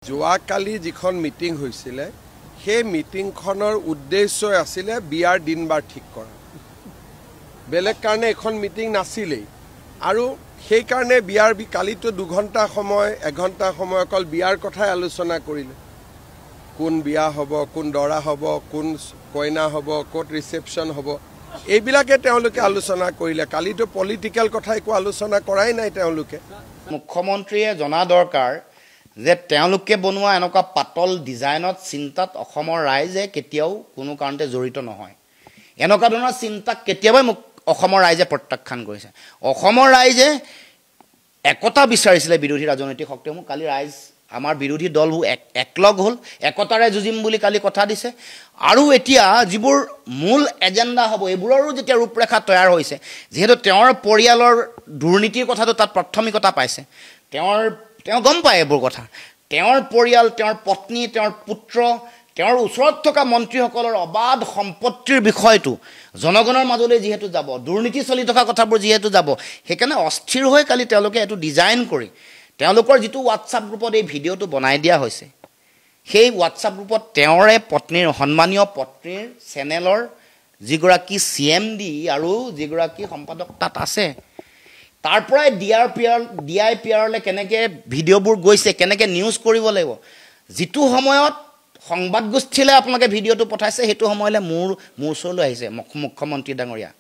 যোৱাকালি যিখন মিটিং হৈছিলে সেই মিটিংখনৰ উদ্দেশ্য আছিল বিয়াৰ দিনবাৰ ঠিক কৰা বেলেগ কাৰণে এখন মিটিং নাছিলেই আৰু সেই কাৰণে বিয়াৰ কালিতো 2 ঘণ্টা সময় 1 ঘণ্টা সময় অকল বিয়াৰ কথাই আলোচনা কৰিলে কোন বিয়া হ'ব কোন দৰা হ'ব কোন কইনা হ'ব কোট ৰিসেপশন হ'ব এইবিলাকে তেওঁলোকে আলোচনা কৰিলে কালিতো পলিটিক্যাল কথা একো আলোচনা কৰাই নাই তেওঁলোকে মুখ্যমন্ত্ৰীয়ে জনা দৰকাৰ যে তেওঁলোকে বনোৱা এনেকুৱা পাতল ডিজাইনত চিন্তাত অসমৰ ৰাইজে কেতিয়াও কোনো কাৰণতে জড়িত নহয় এনেকুৱা ধৰণৰ চিন্তা কেতিয়াবা অসমৰ ৰাইজে প্ৰত্যাখ্যান কৰিছে অসমৰ ৰাইজে একতা বিচাৰিছিলে বিৰোধী ৰাজনৈতিক শক্তিসমূহ কালি ৰাইজ আমাৰ বিৰোধী দলবোৰ একলগ হ'ল একতাৰে যুঁজিম বুলি কালি কথা দিছে আৰু এতিয়া যিবোৰ মূল এজেন্ডা হ'ব এইবোৰৰো যেতিয়া ৰূপৰেখা তৈয়াৰ হৈছে যেহেতু তেওঁৰ পৰিয়ালৰ দুৰ্নীতিৰ কথাটো তাত প্ৰাথমিকতা পাইছে তেওঁ গম পায় এইবোৰ কথা তেওঁৰ পৰিয়াল তেওঁৰ পত্নী তেওঁৰ পুত্ৰ তেওঁৰ ওচৰত থকা মন্ত্ৰীসকলৰ অবাধ সম্পত্তিৰ বিষয়টো জনগণৰ মাজলৈ যেহেতু যাব দুৰ্নীতি চলি থকা কথাবোৰ যেহেতু যাব সেইকাৰণে অস্থিৰ হৈ কালি তেওঁলোকে এটো ডিজাইন কৰি তেওঁলোকৰ যিটো WhatsApp গ্ৰুপত এই ভিডিঅটো বনাই দিয়া হৈছে সেই WhatsApp গ্ৰুপত তেওঁৰে পত্নীৰ সন্মানীয় পত্নীৰ চেনেলৰ যিগৰাকী CMD আৰু যিগৰাকী সম্পাদক তাত আছে তাৰ পৰাই DIPRলে কেনেকৈ ভিডিঅ'বোৰ গৈছে কেনেকৈ নিউজ কৰিব লাগিব যিটো সময়ত সংবাদ গোষ্ঠীলে আপোনালোকে ভিডিঅ'টো পঠাইছে সেইটো সময়লে মোৰ ওচৰলৈ আহিছে মুখ্যমন্ত্ৰী ডাঙৰীয়া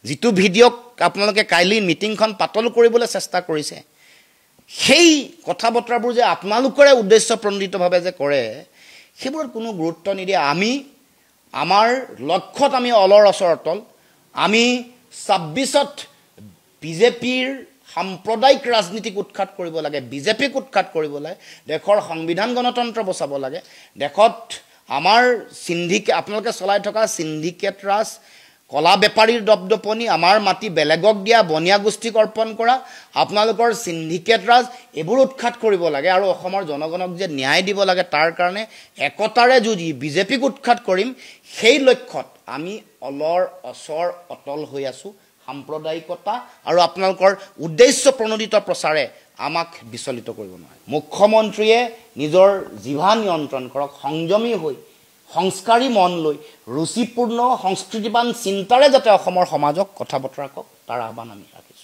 যিটো ভিডিঅ'ক আপোনালোকে কাইলি মিটিংখন পাতল কৰিবলৈ চেষ্টা কৰিছে সেই কথা বতৰাবোৰ যে আপোনালোকৰে উদ্দেশ্য প্ৰণোদিতভাৱে যে কৰে সেইবোৰত কোনো গুৰুত্ব নিদিয়ে আমি আমাৰ লক্ষ্যত আমি অলৰ অচৰতল আমি 26ত বিজেপিৰ সাম্প্ৰদায়িক ৰাজনীতিক উৎখাত কৰিব লাগে বিজেপিক উৎখাত কৰিব লাগে দেশৰ সংবিধান গণতন্ত্ৰ বচাব লাগে দেশত আমাৰ সিন্ধিকেট আপোনালোকে চলাই থকা সিন্ধিকেট ৰাজ কলা বেপাৰীৰ দপদপনি আমাৰ মাটি বেলেগক দিয়া বনিয়া গোষ্ঠীক অৰ্পণ কৰা আপোনালোকৰ সিন্ধিকেট ৰাজ এইবোৰ উৎখাত কৰিব লাগে আৰু অসমৰ জনগণক যে ন্যায় দিব লাগে তাৰ কাৰণে একতাৰে যুঁজি বিজেপিক উৎখাত কৰিম সেই লক্ষ্যত আমি অলৰ অচৰ অটল হৈ আছো সাম্প্ৰদায়িকতা আৰু আপোনালোকৰ উদ্দেশ্য প্ৰণোদিত প্ৰচাৰে আমাক বিচলিত কৰিব নোৱাৰে মুখ্যমন্ত্ৰীয়ে নিজৰ জিভা নিয়ন্ত্ৰণ কৰক সংযমী হৈ সংস্কাৰী মন লৈ ৰুচিপূৰ্ণ সংস্কৃতিবান চিন্তাৰে যাতে অসমৰ সমাজক কথা বতৰা কওক তাৰ আহ্বান আমি ৰাখিছোঁ